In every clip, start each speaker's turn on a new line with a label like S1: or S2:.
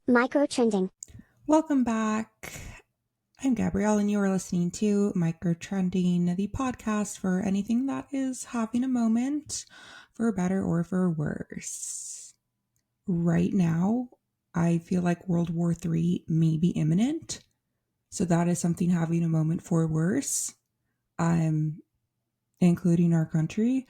S1: Microtrending.
S2: Welcome back. I'm Gabrielle, and you are listening to Microtrending, the podcast for anything that is having a moment, for better or for worse. Right now, I feel like World War III may be imminent, so that is something having a moment for worse, including our country.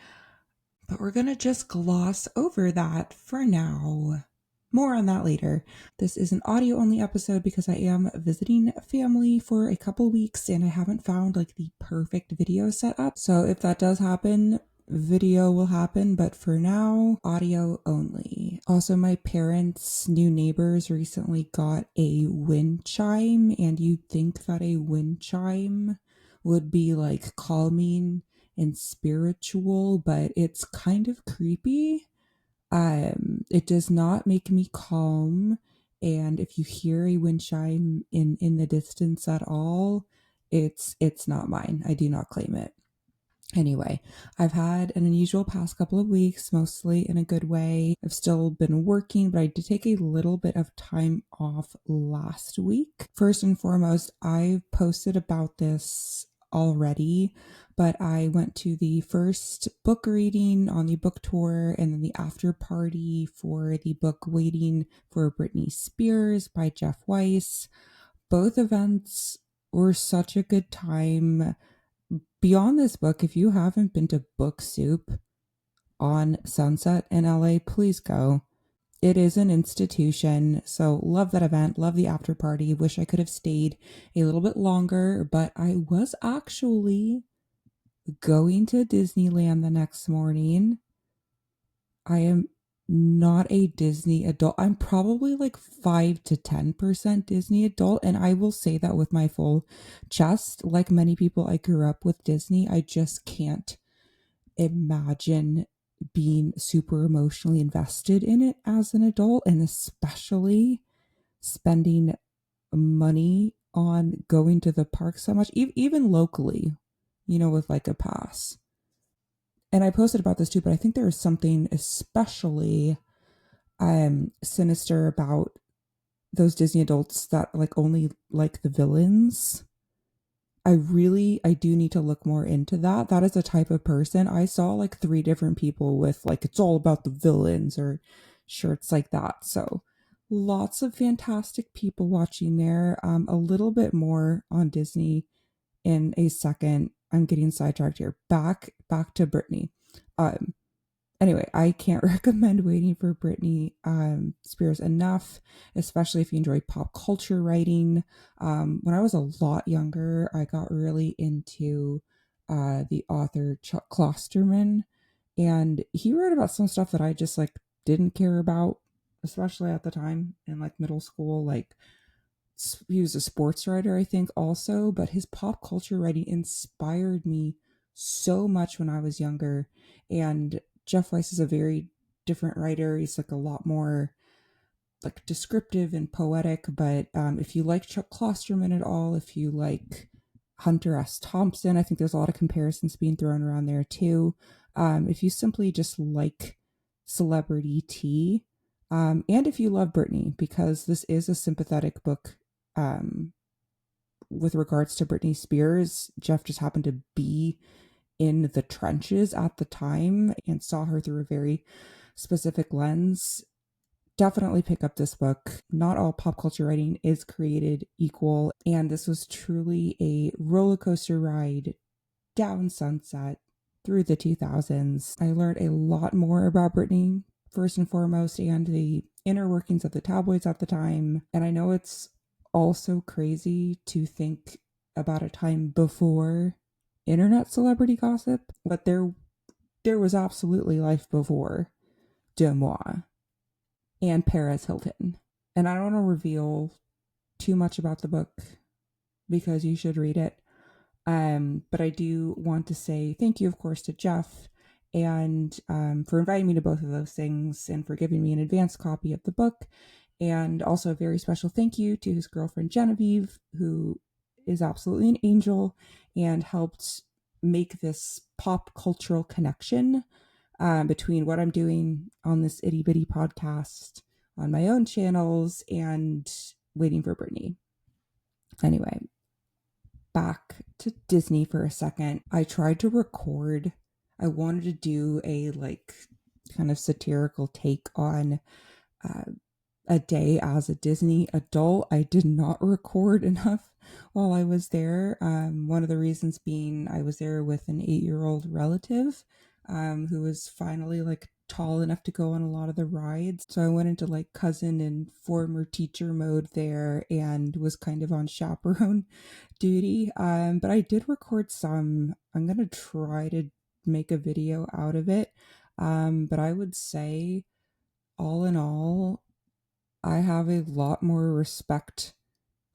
S2: But we're going to just gloss over that for now. More on that later. This is an audio-only episode because I am visiting family for a couple weeks and I haven't found like the perfect video setup. So if that does happen, video will happen, but for now, audio only. Also, my parents' new neighbors recently got a wind chime, and you'd think that a wind chime would be like calming and spiritual, but it's kind of creepy. It does not make me calm, and if you hear a wind chime in the distance at all, it's not mine. I do not claim it. Anyway, I've had an unusual past couple of weeks, mostly in a good way. I've still been working, but I did take a little bit of time off last week. First and foremost, I've posted about this already, but I went to the first book reading on the book tour and then the after party for the book Waiting for Britney Spears by Jeff Weiss. Both events were such a good time. Beyond this book, if you haven't been to Book Soup on Sunset in LA, please go. It is an institution, so love that event, love the after party. Wish I could have stayed a little bit longer, but I was actually going to Disneyland the next morning. I am not a Disney adult. I'm probably like 5 to 10% Disney adult, and I will say that with my full chest. Like many people, I grew up with Disney. I just can't imagine being super emotionally invested in it as an adult, and especially spending money on going to the park so much, even locally, with like a pass. And I posted about this too, but I think there is something especially sinister about those Disney adults that like only like the villains. I do need to look more into that. That is a type of person. I saw like 3 different people with like, it's all about the villains or shirts like that. So lots of fantastic people watching there. A little bit more on Disney in a second. I'm getting sidetracked here. Back to Britney. Anyway, I can't recommend Waiting for Britney Spears enough, especially if you enjoy pop culture writing. When I was a lot younger, I got really into the author Chuck Klosterman, and he wrote about some stuff that I just like didn't care about, especially at the time in like middle school. Like he was a sports writer, I think, also, but his pop culture writing inspired me so much when I was younger. And Jeff Weiss is a very different writer. He's like a lot more like descriptive and poetic. But if you like Chuck Klosterman at all, if you like Hunter S. Thompson, I think there's a lot of comparisons being thrown around there too. If you simply just like celebrity tea, and if you love Britney, because this is a sympathetic book with regards to Britney Spears. Jeff just happened to be in the trenches at the time and saw her through a very specific lens. Definitely pick up this book. Not all pop culture writing is created equal, and this was truly a roller coaster ride down Sunset through the 2000s. I learned a lot more about Britney, first and foremost, and the inner workings of the tabloids at the time. And I know it's also crazy to think about a time before internet celebrity gossip, but there was absolutely life before Demois and Perez Hilton. And I don't want to reveal too much about the book because you should read it. But I do want to say thank you, of course, to Jeff and for inviting me to both of those things and for giving me an advanced copy of the book. And also a very special thank you to his girlfriend Genevieve, who is absolutely an angel and helped make this pop cultural connection between what I'm doing on this itty bitty podcast on my own channels and waiting for Brittany. Anyway, back to Disney for a second. I tried to record. I wanted to do a kind of satirical take on a day as a Disney adult. I did not record enough while I was there. One of the reasons being I was there with an 8-year-old relative who was finally tall enough to go on a lot of the rides. So I went into cousin and former teacher mode there and was kind of on chaperone duty. But I did record some. I'm going to try to make a video out of it. But I would say all in all, I have a lot more respect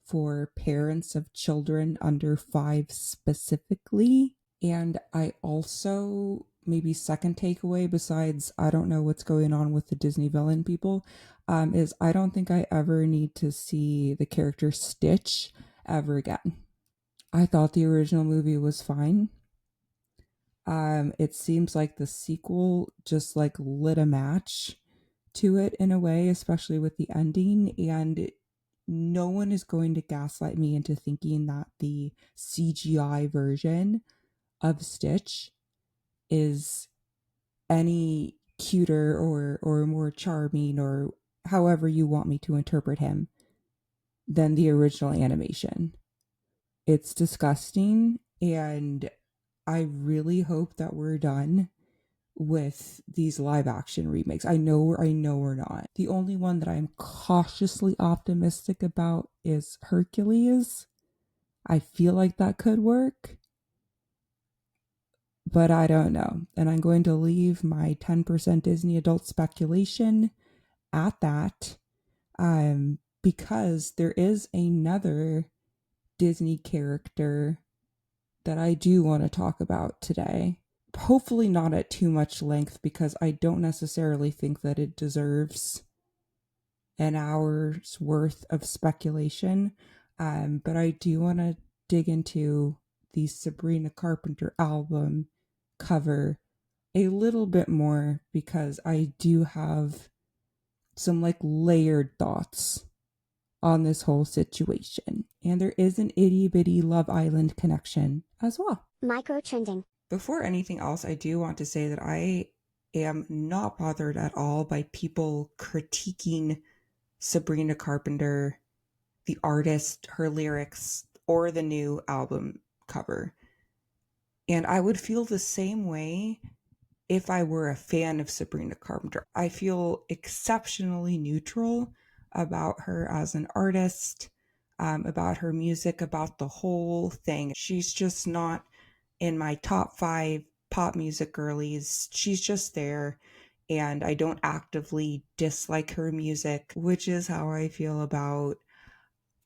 S2: for parents of children under 5 specifically. And I also, maybe second takeaway besides I don't know what's going on with the Disney villain people, is I don't think I ever need to see the character Stitch ever again. I thought the original movie was fine. It seems like the sequel just lit a match to it in a way, especially with the ending, and no one is going to gaslight me into thinking that the CGI version of Stitch is any cuter or more charming, or however you want me to interpret him, than the original animation. It's disgusting, and I really hope that we're done with these live action remakes. I know we're not. The only one that I'm cautiously optimistic about is Hercules. I feel like that could work, but I don't know. And I'm going to leave my 10% Disney adult speculation at that, because there is another Disney character that I do want to talk about today. Hopefully not at too much length, because I don't necessarily think that it deserves an hour's worth of speculation. But I do want to dig into the Sabrina Carpenter album cover a little bit more, because I do have some layered thoughts on this whole situation. And there is an itty bitty Love Island connection as well.
S1: Microtrending.
S2: Before anything else, I do want to say that I am not bothered at all by people critiquing Sabrina Carpenter, the artist, her lyrics, or the new album cover. And I would feel the same way if I were a fan of Sabrina Carpenter. I feel exceptionally neutral about her as an artist, about her music, about the whole thing. She's just not in my top 5 pop music girlies. She's just there, and I don't actively dislike her music, which is how I feel about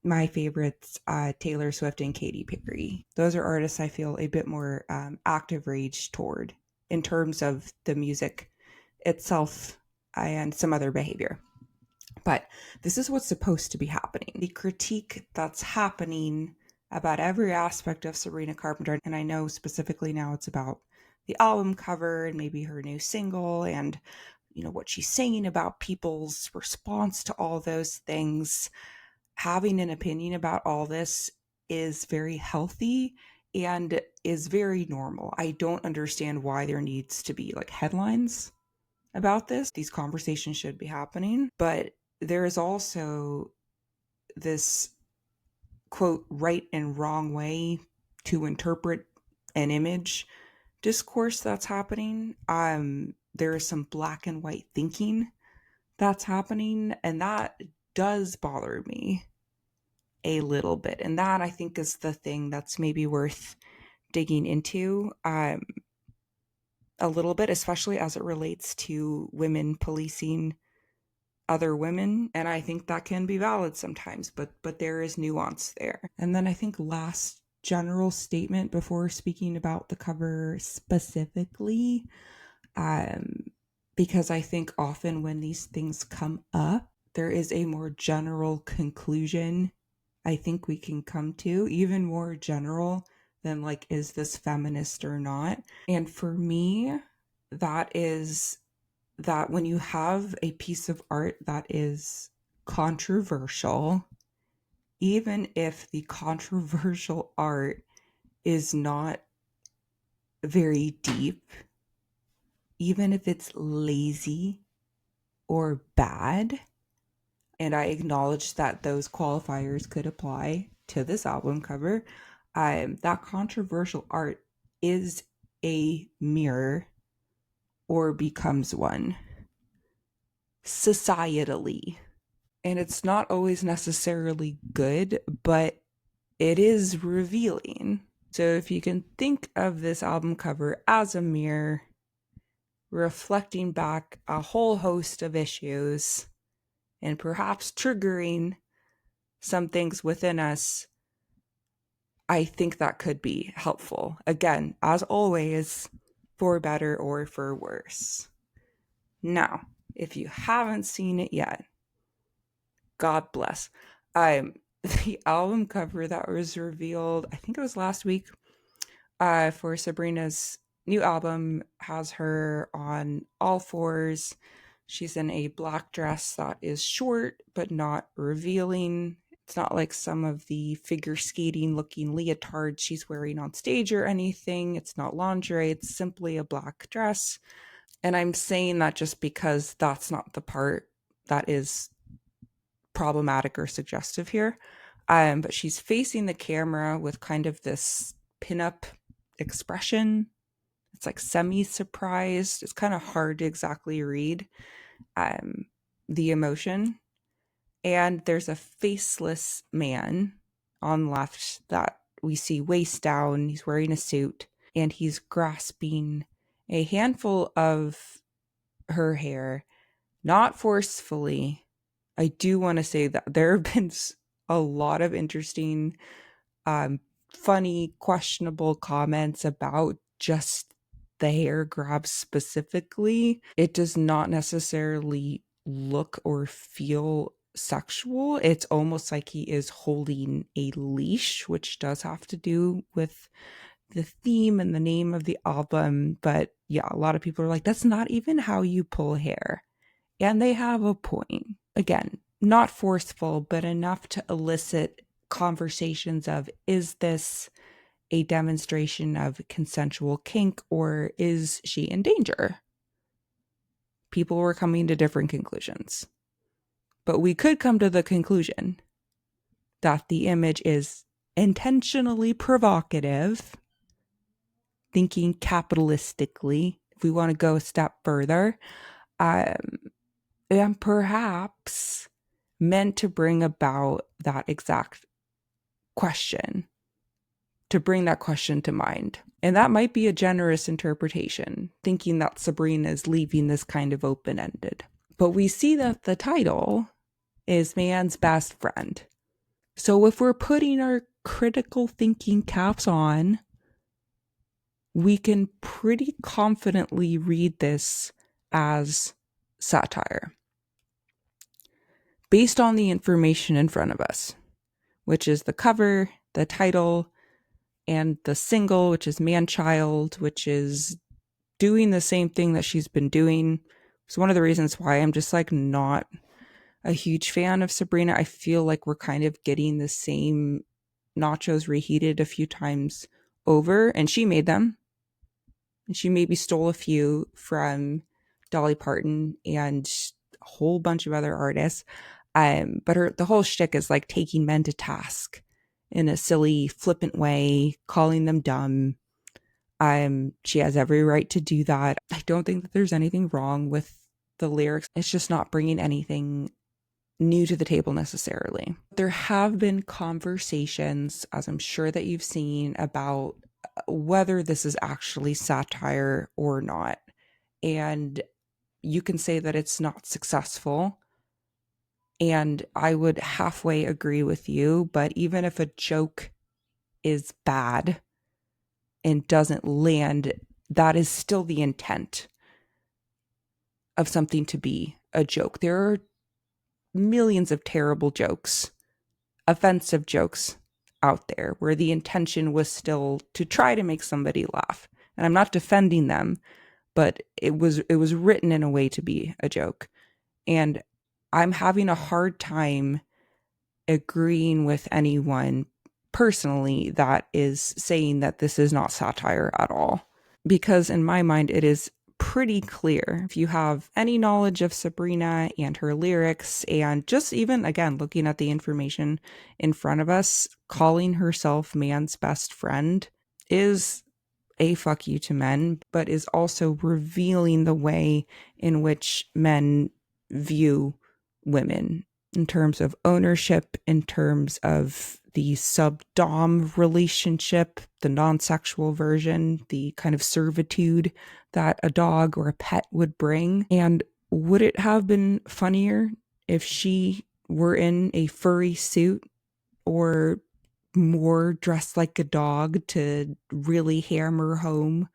S2: my favorites, Taylor Swift and Katy Perry. Those are artists I feel a bit more active rage toward in terms of the music itself and some other behavior. But this is what's supposed to be happening. The critique that's happening about every aspect of Sabrina Carpenter, and I know specifically now it's about the album cover and maybe her new single and what she's saying about people's response to all those things. Having an opinion about all this is very healthy and is very normal. I don't understand why there needs to be headlines about this. These conversations should be happening, but there is also this quote right and wrong way to interpret an image discourse that's happening. There is some black and white thinking that's happening, and that does bother me a little bit. And that, I think, is the thing that's maybe worth digging into a little bit, especially as it relates to women policing other women. And I think that can be valid sometimes, but there is nuance there. And then I think last general statement before speaking about the cover specifically, because I think often when these things come up, there is a more general conclusion I think we can come to, even more general than is this feminist or not? And for me, that is that when you have a piece of art that is controversial, even if the controversial art is not very deep, even if it's lazy or bad, and I acknowledge that those qualifiers could apply to this album cover, that controversial art is a mirror or becomes one societally. And it's not always necessarily good, but it is revealing. So if you can think of this album cover as a mirror, reflecting back a whole host of issues and perhaps triggering some things within us, I think that could be helpful. Again, as always, for better or for worse. Now, if you haven't seen it yet, God bless. The album cover that was revealed, I think it was last week, for Sabrina's new album, has her on all fours. She's in a black dress that is short but not revealing. It's not like some of the figure skating looking leotards she's wearing on stage or anything. It's not lingerie. It's simply a black dress. And I'm saying that just because that's not the part that is problematic or suggestive here. But she's facing the camera with kind of this pinup expression. It's like semi-surprised. It's kind of hard to exactly read the emotion. And there's a faceless man on left that we see waist down. He's wearing a suit and he's grasping a handful of her hair, not forcefully. I do want to say that there have been a lot of interesting, funny, questionable comments about just the hair grab specifically. It does not necessarily look or feel sexual. It's almost like he is holding a leash, which does have to do with the theme and the name of the album. But yeah, a lot of people are like, that's not even how you pull hair. And they have a point. Again, not forceful, but enough to elicit conversations of, is this a demonstration of consensual kink or is she in danger? People were coming to different conclusions. But we could come to the conclusion that the image is intentionally provocative, thinking capitalistically, if we want to go a step further, and perhaps meant to bring about that exact question, to bring that question to mind. And that might be a generous interpretation, thinking that Sabrina is leaving this kind of open-ended. But we see that the title is Man's Best Friend. So if we're putting our critical thinking caps on, we can pretty confidently read this as satire, based on the information in front of us, which is the cover, the title, and the single, which is Man-Child, which is doing the same thing that she's been doing. It's one of the reasons why I'm just like not a huge fan of Sabrina. I feel like we're kind of getting the same nachos reheated a few times over, and she made them. And she maybe stole a few from Dolly Parton and a whole bunch of other artists. But the whole shtick is like taking men to task in a silly, flippant way, calling them dumb. She has every right to do that. I don't think that there's anything wrong with the lyrics. It's just not bringing anything new to the table necessarily. There have been conversations, as I'm sure that you've seen, about whether this is actually satire or not. And you can say that it's not successful. And I would halfway agree with you, but even if a joke is bad and doesn't land, that is still the intent of something to be a joke. There are millions of terrible jokes, offensive jokes out there where the intention was still to try to make somebody laugh. And I'm not defending them, but it was written in a way to be a joke. And I'm having a hard time agreeing with anyone personally that is saying that this is not satire at all. Because in my mind, it is pretty clear. If you have any knowledge of Sabrina and her lyrics, and just even, again, looking at the information in front of us, calling herself man's best friend is a fuck you to men, but is also revealing the way in which men view women in terms of ownership, in terms of the sub-dom relationship, the non-sexual version, the kind of servitude that a dog or a pet would bring. And would it have been funnier if she were in a furry suit or more dressed like a dog to really hammer home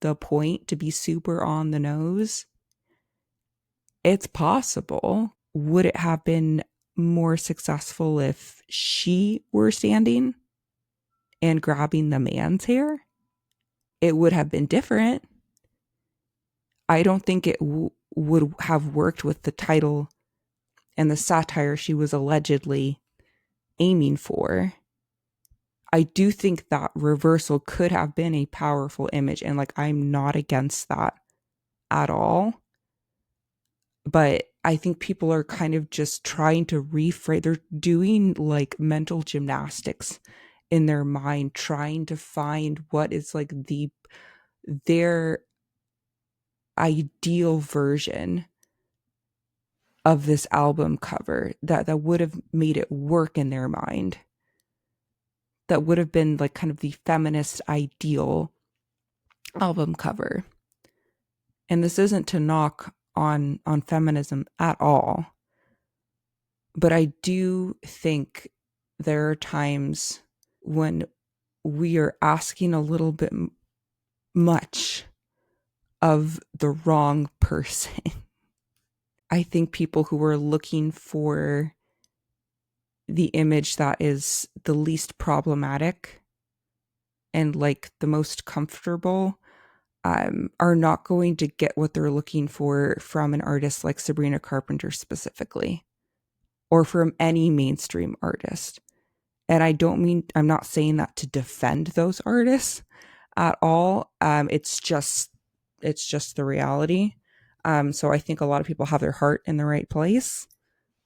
S2: the point, to be super on the nose? It's possible. Would it have been more successful if she were standing and grabbing the man's hair? It would have been different. I don't think it would have worked with the title and the satire she was allegedly aiming for. I do think that reversal could have been a powerful image, and like, I'm not against that at all. But I think people are kind of just trying to rephrase. They're doing like mental gymnastics in their mind, trying to find what is like their ideal version of this album cover that would have made it work in their mind. That would have been like kind of the feminist ideal album cover. And this isn't to knock on feminism at all. But I do think there are times when we are asking a little bit much of the wrong person. I think people who are looking for the image that is the least problematic and like the most comfortable are not going to get what they're looking for from an artist like Sabrina Carpenter specifically, or from any mainstream artist. And I'm not saying that to defend those artists at all. It's just the reality. So I think a lot of people have their heart in the right place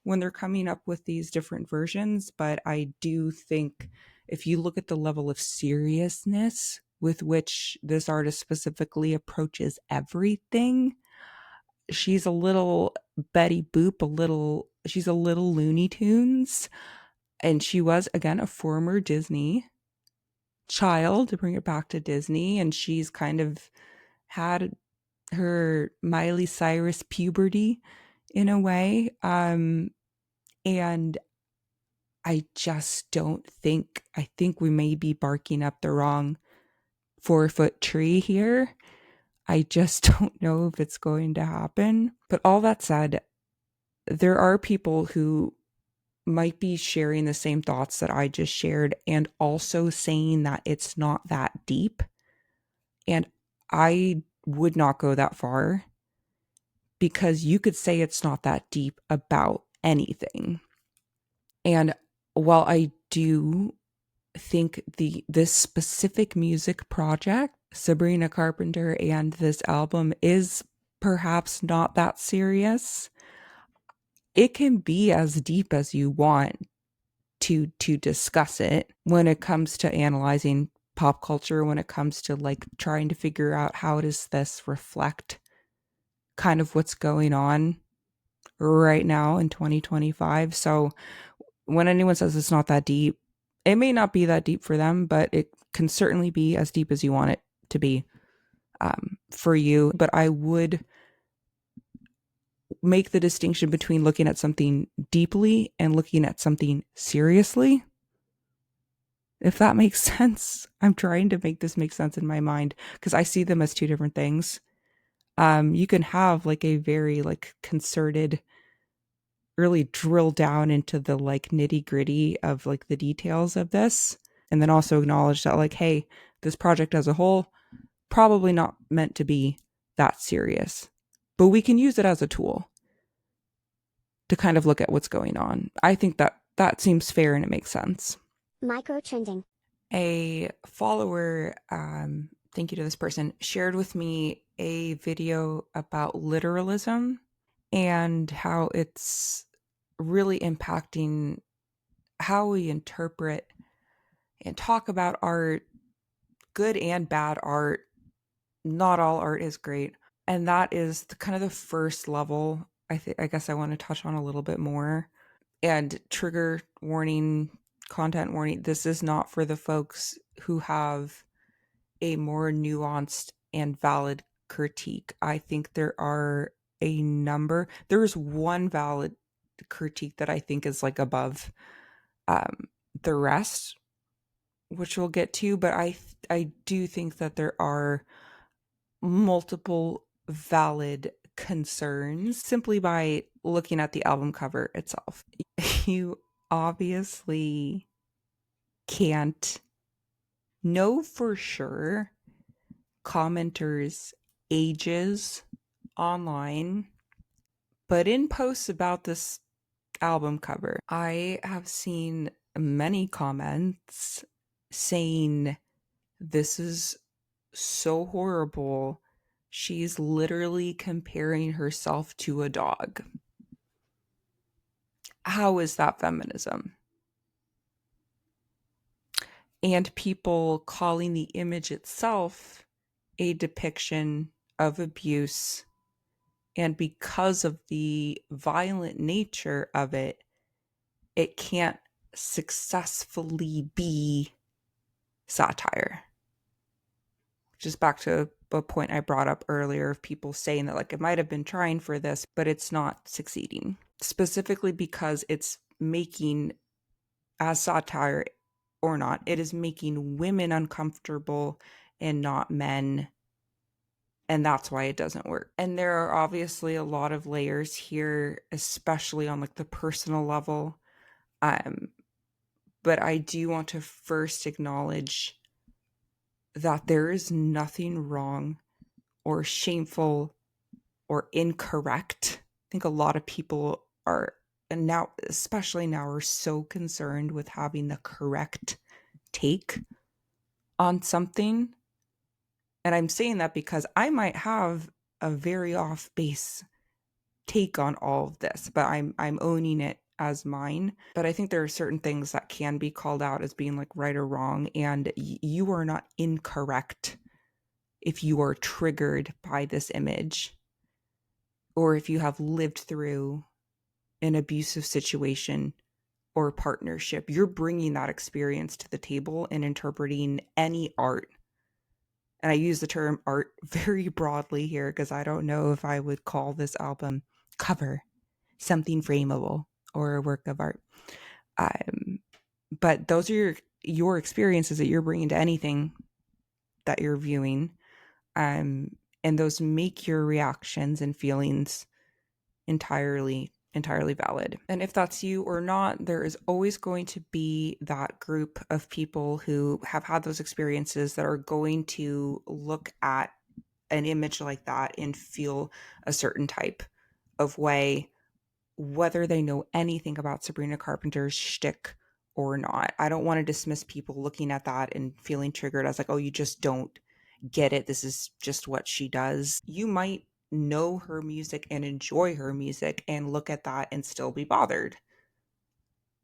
S2: when they're coming up with these different versions. But I do think if you look at the level of seriousness with which this artist specifically approaches everything, she's a little Betty Boop, she's a little Looney Tunes. And she was, again, a former Disney child, to bring it back to Disney. And she's kind of had her Miley Cyrus puberty in a way. And I just don't think, I think we may be barking up the wrong 4-foot tree here. I just don't know if it's going to happen. But all that said, there are people who might be sharing the same thoughts that I just shared and also saying that it's not that deep. And I would not go that far, because you could say it's not that deep about anything. And while I do think this specific music project, Sabrina Carpenter, and this album is perhaps not that serious, it can be as deep as you want to discuss it when it comes to analyzing pop culture, when it comes to like trying to figure out how does this reflect kind of what's going on right now in 2025. So when anyone says it's not that deep, it may not be that deep for them, but it can certainly be as deep as you want it to be for you. But I would make the distinction between looking at something deeply and looking at something seriously, if that makes sense. I'm trying to make this make sense in my mind, because I see them as two different things. You can have like a very like concerted, really drill down into the like nitty gritty of like the details of this, and then also acknowledge that like, hey, this project as a whole, probably not meant to be that serious. But we can use it as a tool to kind of look at what's going on. I think that seems fair and it makes sense.
S1: Microtrending.
S2: A follower, thank you to this person, shared with me a video about literalism and how it's really impacting how we interpret and talk about art, good and bad art. Not all art is great. And that is kind of the first level I guess I want to touch on a little bit more. And trigger warning, content warning, this is not for the folks who have a more nuanced and valid critique. I think there's one valid critique that I think is like above the rest, which we'll get to, but I do think that there are multiple valid concerns simply by looking at the album cover itself. You obviously can't know for sure commenters' ages online, but in posts about this album cover, I have seen many comments saying this is so horrible. She's literally comparing herself to a dog. How is that feminism? And people calling the image itself a depiction of abuse. And because of the violent nature of it, it can't successfully be satire. Just back to a point I brought up earlier of people saying that like it might have been trying for this, but it's not succeeding. Specifically because it's making, as satire or not, it is making women uncomfortable and not men. And that's why it doesn't work. And there are obviously a lot of layers here, especially on like the personal level. But I do want to first acknowledge that there is nothing wrong or shameful or incorrect. I think a lot of people are, and now, especially now, are so concerned with having the correct take on something. And I'm saying that because I might have a very off base take on all of this, but I'm owning it as mine. But I think there are certain things that can be called out as being like right or wrong, and you are not incorrect if you are triggered by this image or if you have lived through an abusive situation or partnership. You're bringing that experience to the table and interpreting any art. And I use the term art very broadly here because I don't know if I would call this album cover something frameable or a work of art. But those are your experiences that you're bringing to anything that you're viewing. And those make your reactions and feelings entirely valid. And if that's you or not, there is always going to be that group of people who have had those experiences that are going to look at an image like that and feel a certain type of way, whether they know anything about Sabrina Carpenter's shtick or not. I don't want to dismiss people looking at that and feeling triggered as like, oh, you just don't get it. This is just what she does. You might know her music and enjoy her music and look at that and still be bothered.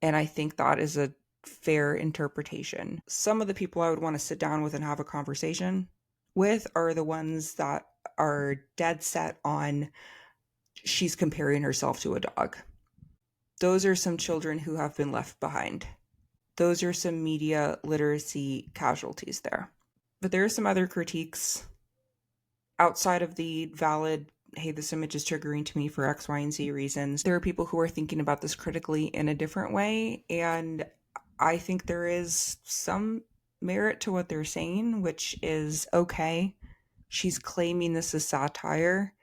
S2: And I think that is a fair interpretation. Some of the people I would want to sit down with and have a conversation with are the ones that are dead set on she's comparing herself to a dog. Those are some children who have been left behind. Those are some media literacy casualties there. But there are some other critiques outside of the valid, hey, this image is triggering to me for X, Y, and Z reasons. There are people who are thinking about this critically in a different way. And I think there is some merit to what they're saying, which is, okay, she's claiming this is satire.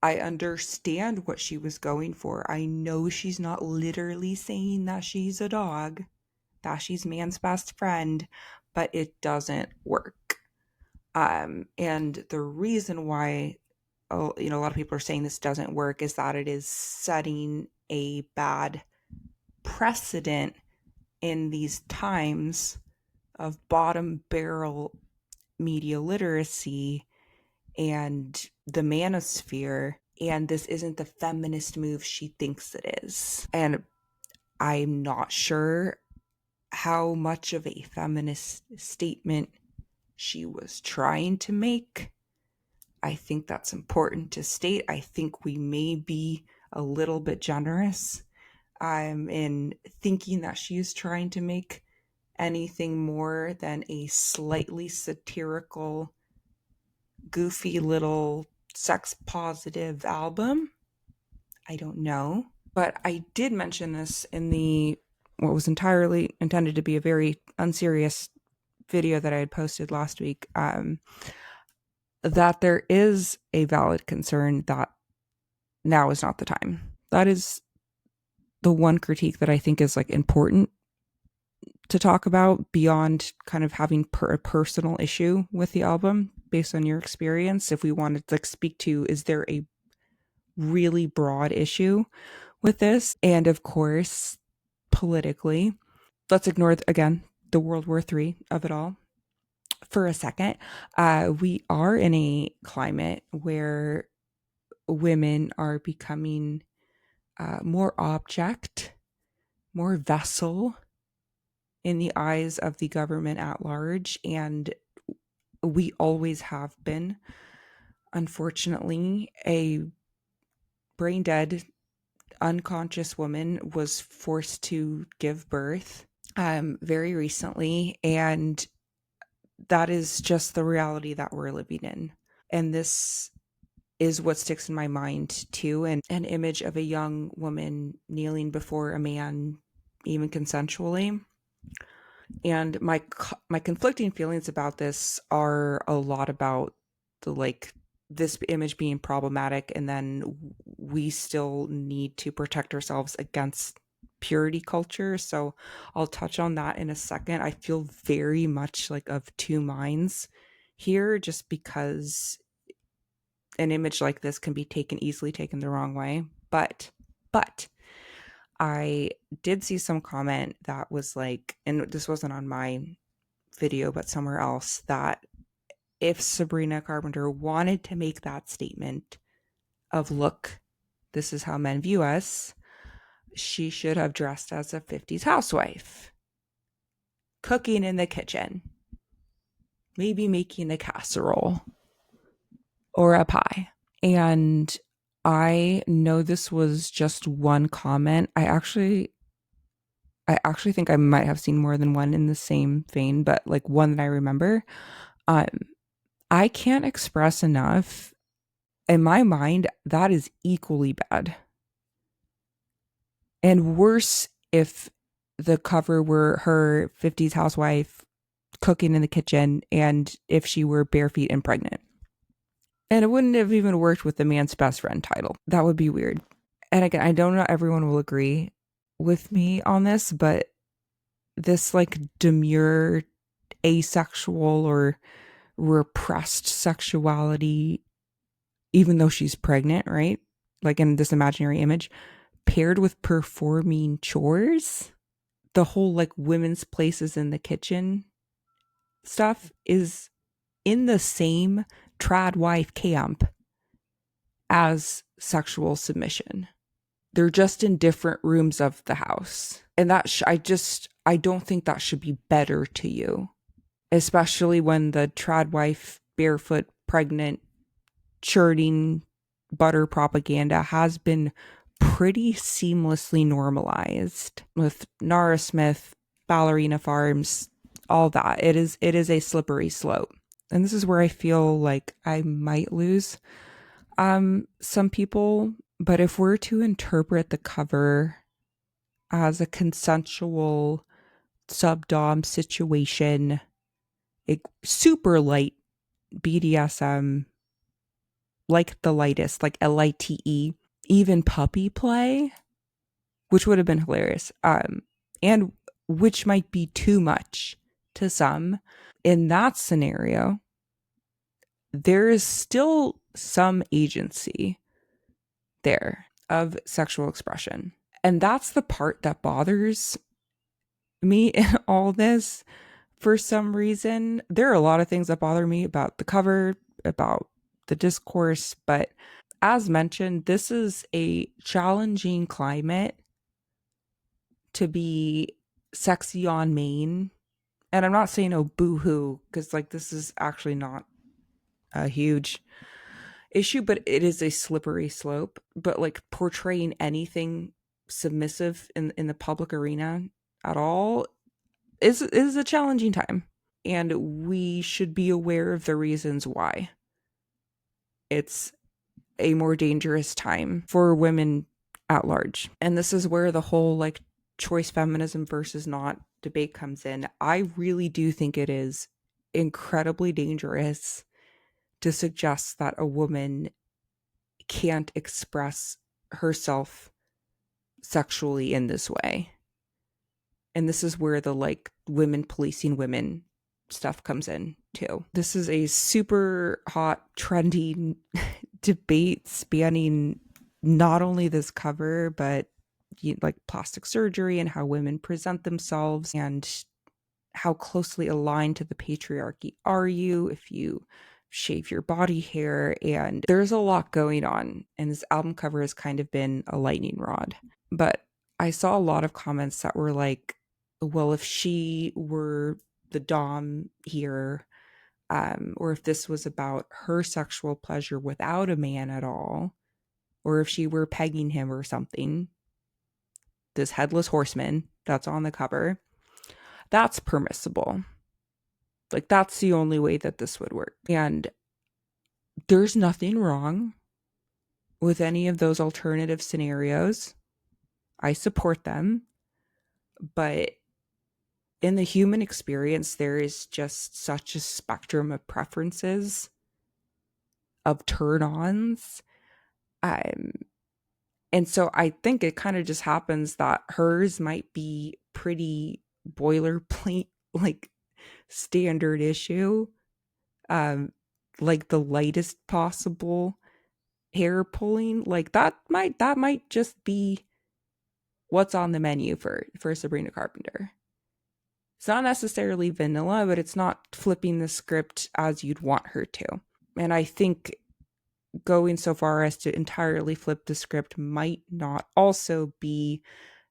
S2: I understand what she was going for. I know she's not literally saying that she's a dog, that she's man's best friend, but it doesn't work. And the reason why a lot of people are saying this doesn't work is that it is setting a bad precedent in these times of bottom barrel media literacy and the manosphere, and this isn't the feminist move she thinks it is. And I'm not sure how much of a feminist statement she was trying to make. I think that's important to state. I think we may be a little bit generous in thinking that she is trying to make anything more than a slightly satirical, goofy little sex positive album. I don't know. But I did mention this in what was entirely intended to be a very unserious video that I had posted last week, that there is a valid concern that now is not the time. That is the one critique that I think is like important to talk about beyond kind of having a personal issue with the album based on your experience. If we wanted to like speak to, is there a really broad issue with this? And of course, politically, let's ignore again the World War III of it all for a second. We are in a climate where women are becoming more object, more vessel in the eyes of the government at large, and we always have been. Unfortunately, a brain dead, unconscious woman was forced to give birth very recently, and that is just the reality that we're living in. And this is what sticks in my mind too, and an image of a young woman kneeling before a man, even consensually. And my conflicting feelings about this are a lot about this image being problematic, and then we still need to protect ourselves against purity culture. So I'll touch on that in a second. I feel very much like of two minds here, just because an image like this can be easily taken the wrong way. But I did see some comment that was like, and this wasn't on my video, but somewhere else, that if Sabrina Carpenter wanted to make that statement of, look, this is how men view us, she should have dressed as a 50s housewife, cooking in the kitchen, maybe making a casserole or a pie. And I know this was just one comment. I actually think I might have seen more than one in the same vein, but like one that I remember. I can't express enough. In my mind, that is equally bad. And worse if the cover were her 50s housewife cooking in the kitchen and if she were bare feet and pregnant. And it wouldn't have even worked with the man's best friend title. That would be weird. And again, I don't know everyone will agree with me on this, but this like demure, asexual or repressed sexuality, even though she's pregnant, right? Like in this imaginary image, paired with performing chores, the whole like women's places in the kitchen stuff is in the same trad wife camp as sexual submission. They're just in different rooms of the house. And that I don't think that should be better to you, especially when the trad wife, barefoot, pregnant, churning butter propaganda has been pretty seamlessly normalized with Nara Smith, Ballerina Farms, all that. It is a slippery slope. And this is where I feel like I might lose some people. But if we're to interpret the cover as a consensual sub-dom situation, a super light BDSM, like the lightest, like LITE, even puppy play, which would have been hilarious, and which might be too much to some. In that scenario, there is still some agency there of sexual expression. And that's the part that bothers me in all this. For some reason, there are a lot of things that bother me about the cover, about the discourse, but as mentioned, this is a challenging climate to be sexy on Maine. And I'm not saying, oh, boo-hoo, because like this is actually not a huge issue, but it is a slippery slope. But like portraying anything submissive in the public arena at all is a challenging time. And we should be aware of the reasons why. It's a more dangerous time for women at large. And this is where the whole like choice feminism versus not debate comes in. I really do think it is incredibly dangerous to suggest that a woman can't express herself sexually in this way. And this is where the like women policing women stuff comes in too. This is a super hot, trendy debate spanning not only this cover, but like plastic surgery and how women present themselves and how closely aligned to the patriarchy are you if you shave your body hair. And there's a lot going on, and this album cover has kind of been a lightning rod. But I saw a lot of comments that were like, well, if she were the dom here, or if this was about her sexual pleasure without a man at all, or if she were pegging him or something, this headless horseman that's on the cover, that's permissible. Like, that's the only way that this would work. And there's nothing wrong with any of those alternative scenarios. I support them. But in the human experience, there is just such a spectrum of preferences, of turn-ons. And so I think it kind of just happens that hers might be pretty boilerplate, like standard issue, like the lightest possible hair pulling. Like that might just be what's on the menu for Sabrina Carpenter. It's not necessarily vanilla, but it's not flipping the script as you'd want her to. And I think going so far as to entirely flip the script might not also be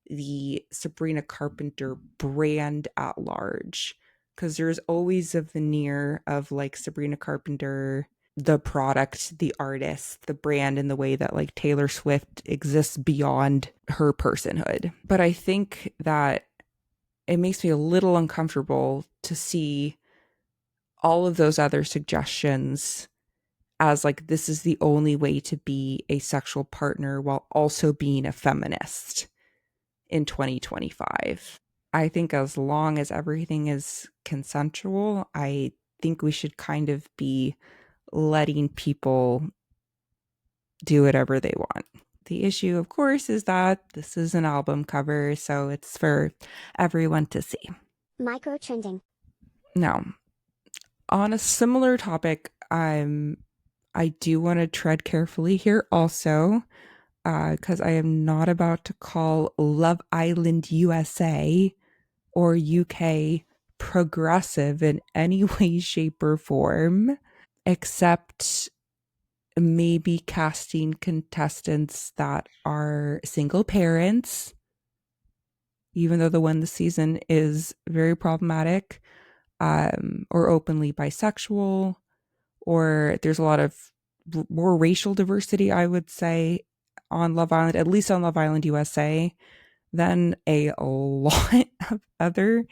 S2: the Sabrina Carpenter brand at large. Because there's always a veneer of like Sabrina Carpenter, the product, the artist, the brand, in the way that like Taylor Swift exists beyond her personhood. But I think that it makes me a little uncomfortable to see all of those other suggestions as like this is the only way to be a sexual partner while also being a feminist in 2025. I think as long as everything is consensual, I think we should kind of be letting people do whatever they want. The issue, of course, is that this is an album cover, so it's for everyone to see.
S1: Microtrending.
S2: Now, on a similar topic, I do want to tread carefully here also, because I am not about to call Love Island USA or UK progressive in any way, shape, or form, except maybe casting contestants that are single parents, even though the one this season is very problematic, or openly bisexual, or there's a lot of more racial diversity, I would say, on Love Island, at least on Love Island USA, than a lot of other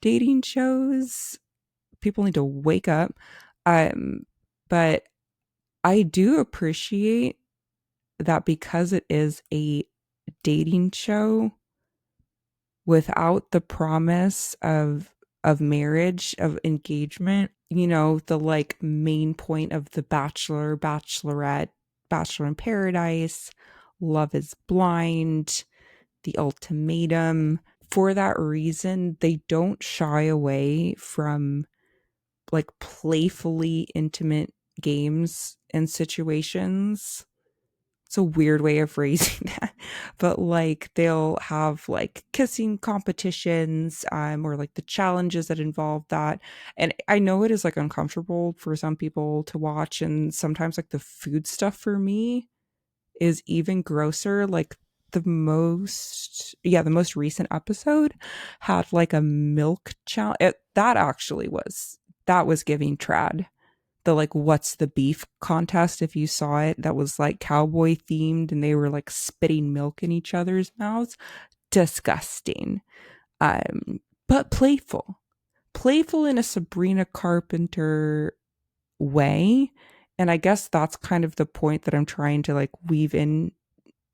S2: dating shows. People need to wake up. But I do appreciate that because it is a dating show without the promise of marriage, of engagement, you know, the like main point of the Bachelor, Bachelorette, Bachelor in Paradise, Love is Blind, The Ultimatum. For that reason, they don't shy away from like playfully intimate games and situations. It's a weird way of phrasing that, but like they'll have like kissing competitions, or like the challenges that involve that. And I know it is like uncomfortable for some people to watch, and sometimes like the food stuff for me is even grosser. Like the most recent episode had like a milk challenge. That was giving trad. The like what's the beef contest, if you saw it, that was like cowboy themed and they were like spitting milk in each other's mouths. Disgusting. But playful in a Sabrina Carpenter way. And I guess that's kind of the point that I'm trying to like weave in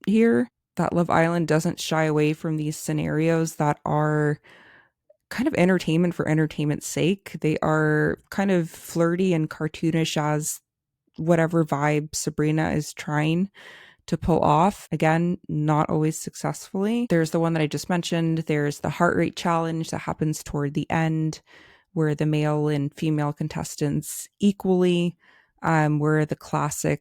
S2: here, that Love Island doesn't shy away from these scenarios that are kind of entertainment for entertainment's sake. They are kind of flirty and cartoonish as whatever vibe Sabrina is trying to pull off. Again, not always successfully. There's the one that I just mentioned. There's the heart rate challenge that happens toward the end, where the male and female contestants equally, where the classic,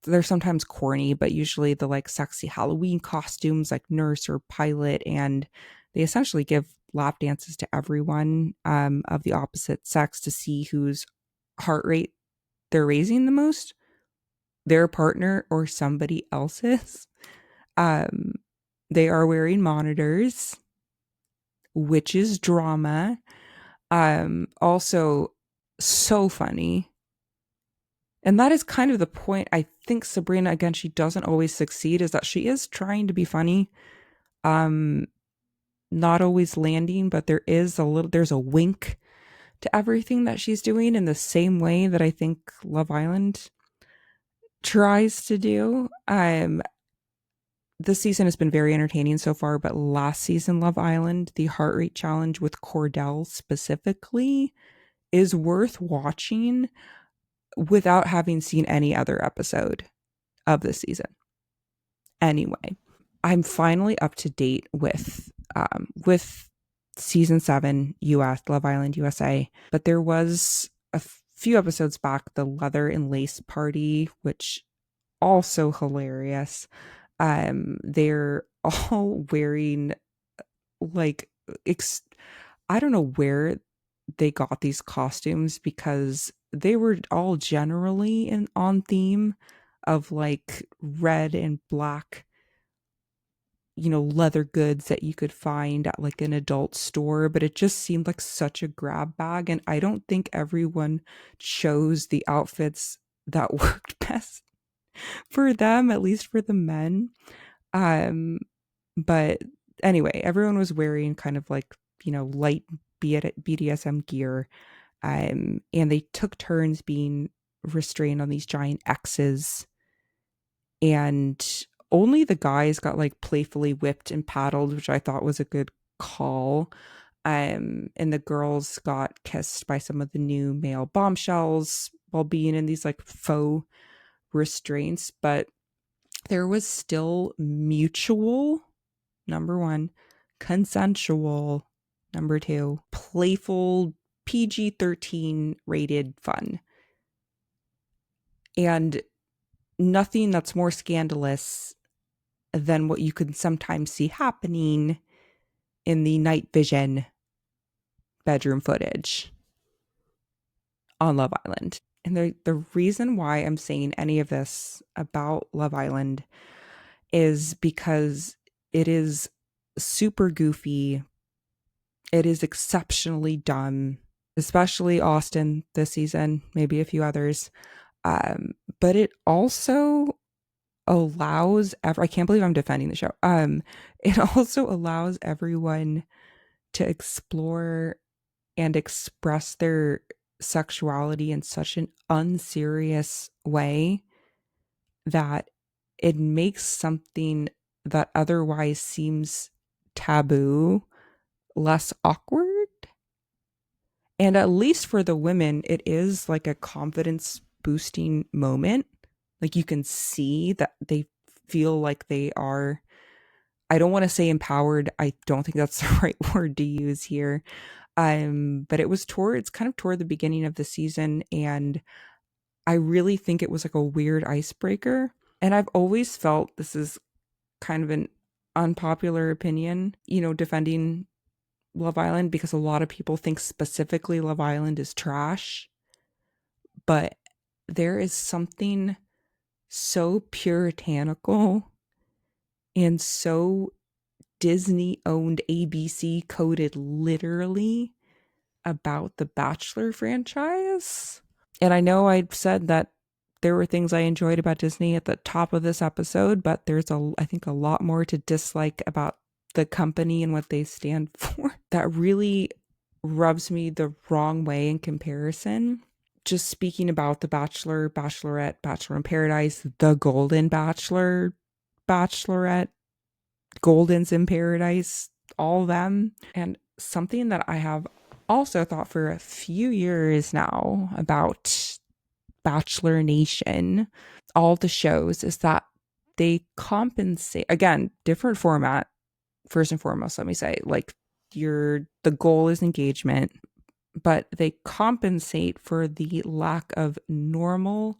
S2: they're sometimes corny, but usually the like sexy Halloween costumes like nurse or pilot, and they essentially give lap dances to everyone of the opposite sex to see whose heart rate they're raising the most, their partner or somebody else's. They are wearing monitors, which is drama. Also so funny. And that is kind of the point. I think Sabrina, again, she doesn't always succeed, is that she is trying to be funny. Not always landing, but there's a wink to everything that she's doing, in the same way that I think Love Island tries to do. This season has been very entertaining so far, but last season Love Island, the heart rate challenge with Cordell specifically, is worth watching without having seen any other episode of this season. Anyway, I'm finally up to date with season 7 US, Love Island USA, but there was a few episodes back, the leather and lace party, which also hilarious. They're all wearing like I don't know where they got these costumes, because they were all generally on theme of like red and black, leather goods that you could find at like an adult store, but it just seemed like such a grab bag. And I don't think everyone chose the outfits that worked best for them, at least for the men. But anyway, everyone was wearing kind of like, light BDSM gear. And they took turns being restrained on these giant X's. And only the guys got like playfully whipped and paddled, which I thought was a good call. And the girls got kissed by some of the new male bombshells while being in these like faux restraints, but there was still mutual, number one, consensual, number two, playful, PG-13 rated fun. And nothing that's more scandalous than what you can sometimes see happening in the night vision bedroom footage on Love Island. And the reason why I'm saying any of this about Love Island is because it is super goofy. It is exceptionally dumb, especially Austin this season, maybe a few others. But it also allows I can't believe I'm defending the show. It also allows everyone to explore and express their sexuality in such an unserious way that it makes something that otherwise seems taboo less awkward. And at least for the women, it is like a confidence boosting moment. Like you can see that they feel like they are, I don't want to say empowered. I don't think that's the right word to use here. But it's kind of toward the beginning of the season, and I really think it was like a weird icebreaker. And I've always felt, this is kind of an unpopular opinion, defending Love Island, because a lot of people think specifically Love Island is trash. But there is something so puritanical and so Disney owned, ABC coded literally about the Bachelor franchise. And I know I said that there were things I enjoyed about Disney at the top of this episode, but there's I think a lot more to dislike about the company and what they stand for that really rubs me the wrong way in comparison. Just speaking about The Bachelor, Bachelorette, Bachelor in Paradise, The Golden Bachelor, Bachelorette, Goldens in Paradise, all of them. And something that I have also thought for a few years now about Bachelor Nation, all the shows, is that they compensate, again, different format. First and foremost, let me say, like, the goal is engagement, but they compensate for the lack of normal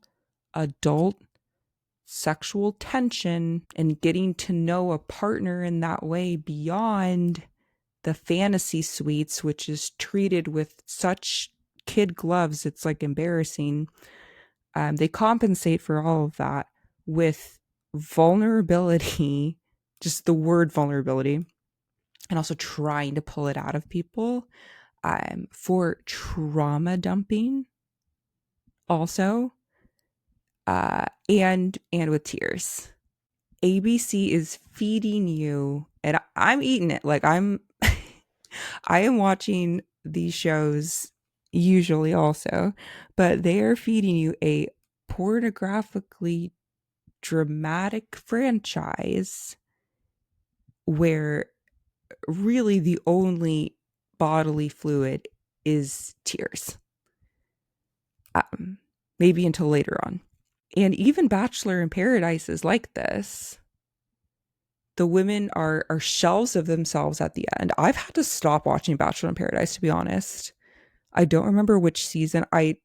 S2: adult sexual tension and getting to know a partner in that way beyond the fantasy suites, which is treated with such kid gloves, it's like embarrassing. They compensate for all of that with vulnerability, just the word vulnerability, and also trying to pull it out of people, for trauma dumping also, and with tears. ABC is feeding you, and I'm eating it. Like, I am watching these shows usually also, but they are feeding you a pornographically dramatic franchise where really the only bodily fluid is tears. Maybe until later on. And even Bachelor in Paradise is like this. The women are shells of themselves at the end. I've had to stop watching Bachelor in Paradise, to be honest. I don't remember which season. I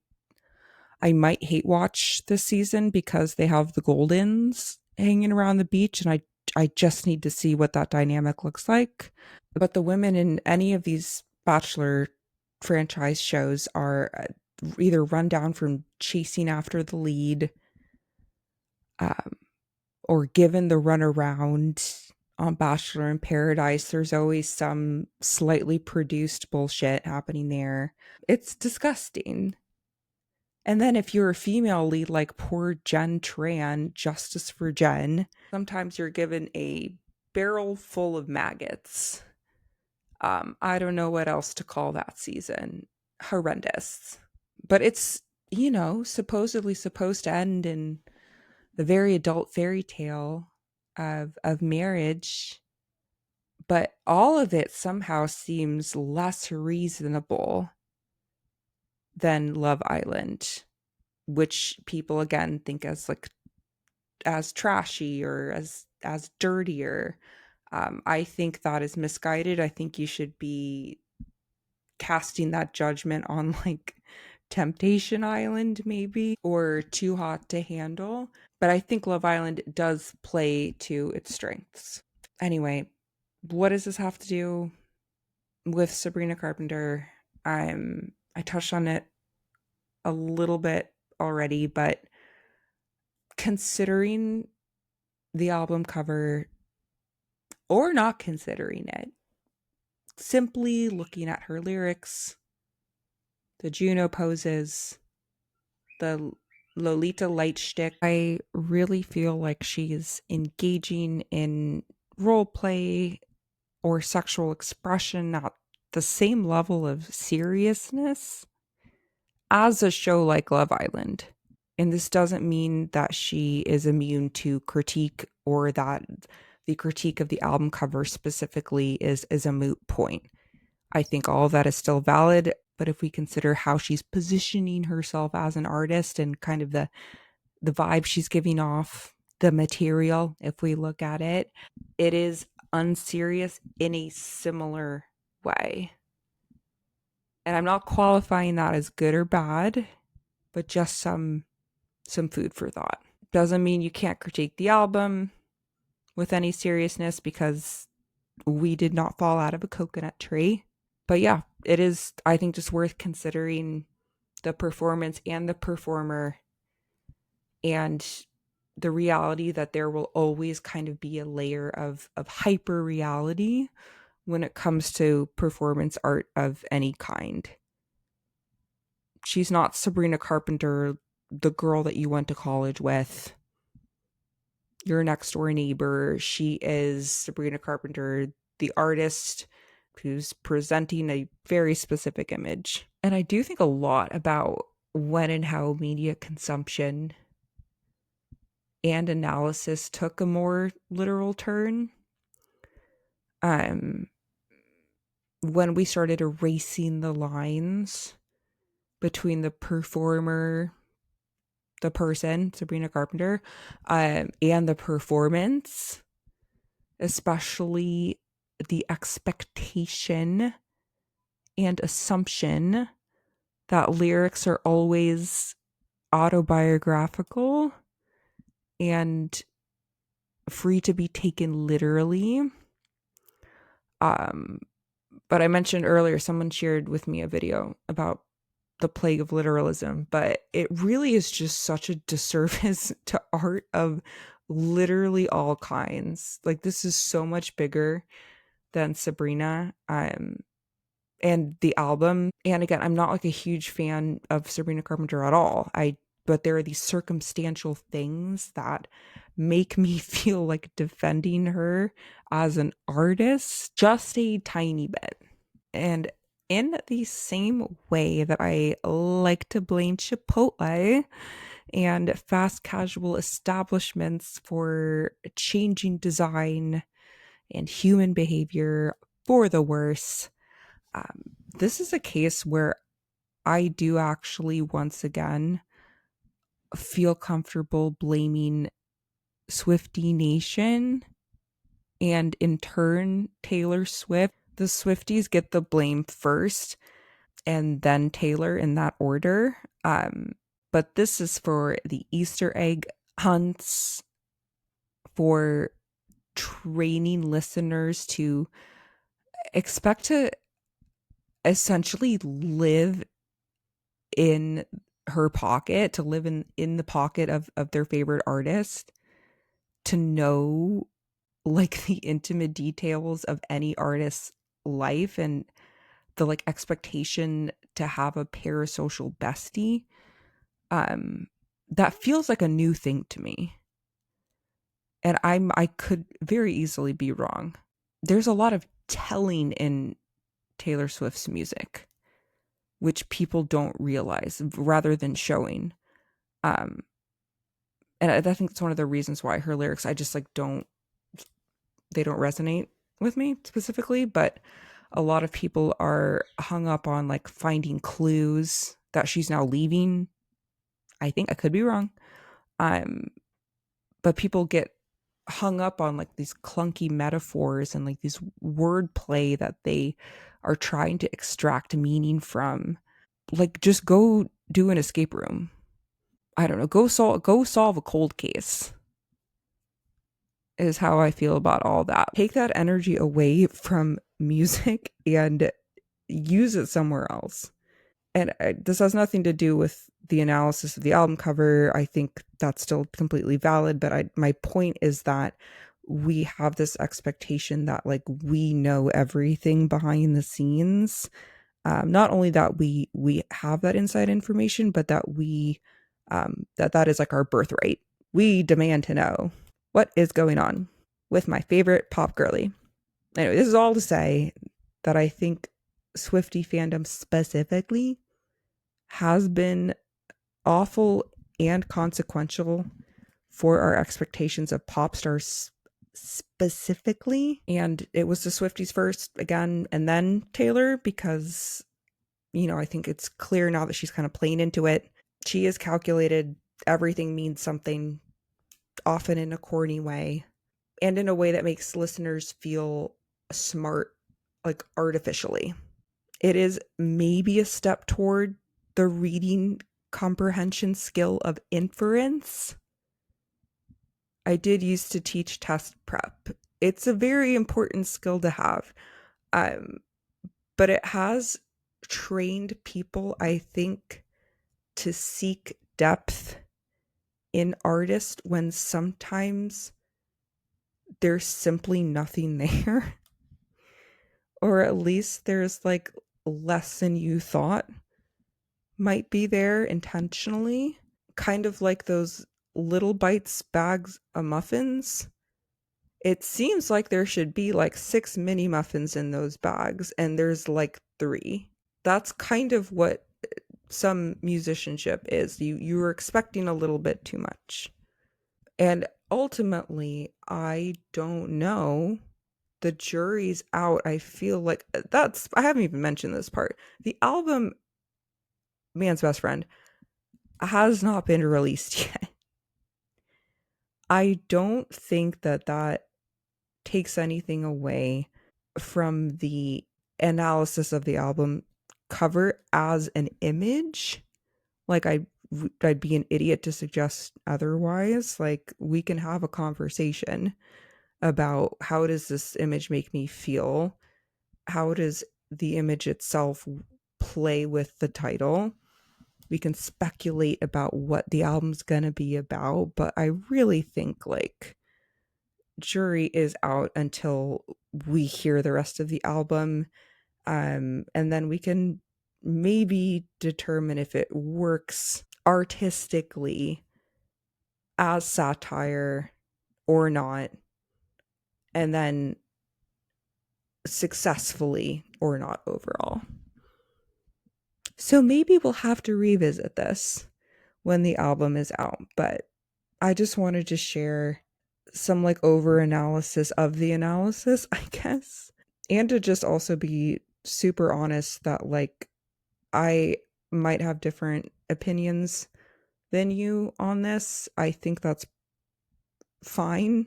S2: might hate watch this season because they have the Goldens hanging around the beach, and I just need to see what that dynamic looks like. But the women in any of these Bachelor franchise shows are either run down from chasing after the lead, or given the runaround. On Bachelor in Paradise, there's always some slightly produced bullshit happening there. It's disgusting. And then if you're a female lead, like poor Jen Tran, justice for Jen, sometimes you're given a barrel full of maggots. I don't know what else to call that season. Horrendous. But it's, supposedly supposed to end in the very adult fairy tale of marriage. But all of it somehow seems less reasonable than Love Island, which people again think as trashy or as dirtier. I think that is misguided. I think you should be casting that judgment on like Temptation Island maybe, or Too Hot to Handle. But I think Love Island does play to its strengths. Anyway, what does this have to do with Sabrina Carpenter? I touched on it a little bit already, but considering the album cover or not considering it, simply looking at her lyrics, the Juno poses, the Lolita light shtick, I really feel like she is engaging in role play or sexual expression at the same level of seriousness as a show like Love Island. And this doesn't mean that she is immune to critique, or that the critique of the album cover specifically is a moot point. I think all of that is still valid, but if we consider how she's positioning herself as an artist and kind of the vibe she's giving off, the material, if we look at it, it is unserious in a similar way. And I'm not qualifying that as good or bad, but just some some food for thought. Doesn't mean you can't critique the album with any seriousness, because we did not fall out of a coconut tree. But yeah, it is, I think, just worth considering the performance and the performer, and the reality that there will always kind of be a layer of hyper reality when it comes to performance art of any kind. She's not Sabrina Carpenter, the girl that you went to college with, your next door neighbor. She is Sabrina Carpenter, the artist who's presenting a very specific image. And I do think a lot about when and how media consumption and analysis took a more literal turn. When we started erasing the lines between the performer, the person, Sabrina Carpenter, and the performance, especially the expectation and assumption that lyrics are always autobiographical and free to be taken literally. But I mentioned earlier, someone shared with me a video about the plague of literalism, but it really is just such a disservice to art of literally all kinds. Like, this is so much bigger than Sabrina and the album. And again, I'm not like a huge fan of Sabrina Carpenter at all. But there are these circumstantial things that make me feel like defending her as an artist just a tiny bit. And in the same way that I like to blame Chipotle and fast casual establishments for changing design and human behavior for the worse, this is a case where I do actually once again feel comfortable blaming Swiftie Nation and in turn Taylor Swift. The Swifties get the blame first and then Taylor, in that order. But this is for the Easter egg hunts, for training listeners to expect to essentially live in her pocket, to live in the pocket of their favorite artist, to know like the intimate details of any artist's life, and the like expectation to have a parasocial bestie. That feels like a new thing to me. And I could very easily be wrong. There's a lot of telling in Taylor Swift's music, which people don't realize, rather than showing. And I think it's one of the reasons why her lyrics, I just like they don't resonate with me specifically, but a lot of people are hung up on like finding clues that she's now leaving. I think I could be wrong. But people get hung up on like these clunky metaphors and like these wordplay that they are trying to extract meaning from. Like, just go do an escape room. I don't know. Go solve a cold case. Is how I feel about all that. Take that energy away from music and use it somewhere else. And this has nothing to do with the analysis of the album cover. I think that's still completely valid. But my point is that we have this expectation that like we know everything behind the scenes. Not only that we have that inside information, but that that is like our birthright. We demand to know what is going on with my favorite pop girly. Anyway, this is all to say that I think Swiftie fandom specifically has been awful and consequential for our expectations of pop stars specifically. And it was the Swifties first again, and then Taylor, because, you know, I think it's clear now that she's kind of playing into it. She is calculated. Everything means something, often in a corny way, and in a way that makes listeners feel smart, like artificially. It is maybe a step toward the reading comprehension skill of inference. I did used to teach test prep. It's a very important skill to have. But it has trained people, I think, to seek depth in artists when sometimes there's simply nothing there. Or at least there's like less than you thought might be there intentionally. Kind of like those Little Bites bags of muffins. It seems like there should be like 6 mini muffins in those bags, and there's like 3. That's kind of what some musicianship is. You're expecting a little bit too much. And ultimately, I don't know. The jury's out. I feel like I haven't even mentioned this part. The album Man's Best Friend has not been released yet. I don't think that takes anything away from the analysis of the album cover as an image. Like I'd be an idiot to suggest otherwise. Like we can have a conversation about how does this image make me feel? How does the image itself play with the title? We can speculate about what the album's gonna be about, but I really think like jury is out until we hear the rest of the album, and then we can maybe determine if it works artistically as satire or not, and then successfully or not overall. So maybe we'll have to revisit this when the album is out, but I just wanted to share some like over analysis of the analysis, I guess, and to just also be super honest that like I might have different opinions than you on this. I think that's fine.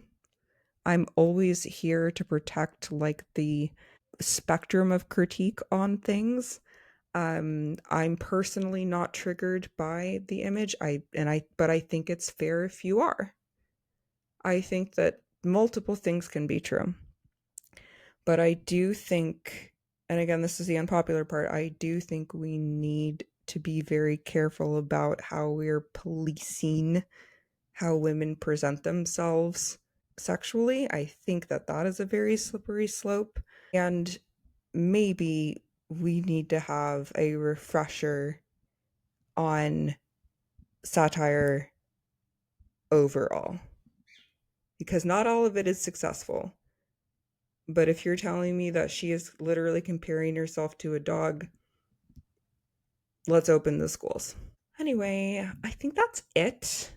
S2: I'm always here to protect like the spectrum of critique on things. I'm personally not triggered by the image. But I think it's fair if you are. I think that multiple things can be true. But I do think, and again, this is the unpopular part, I do think we need to be very careful about how we're policing how women present themselves sexually. I think that is a very slippery slope. And maybe we need to have a refresher on satire overall. Because not all of it is successful. But if you're telling me that she is literally comparing herself to a dog, let's open the schools. Anyway, I think that's it.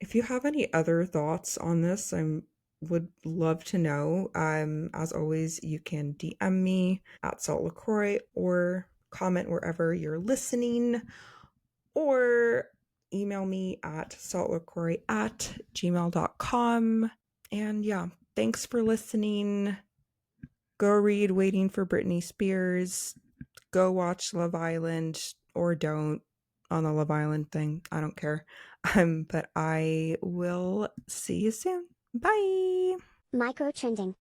S2: If you have any other thoughts on this, I would love to know. As always, you can DM me at saltlacroix or comment wherever you're listening, or email me at saltlacroix@gmail.com. And yeah, thanks for listening. Go read Waiting for Britney Spears. Go watch Love Island, or don't, on the Love Island thing. I don't care. But I will see you soon. Bye.
S1: Microtrending.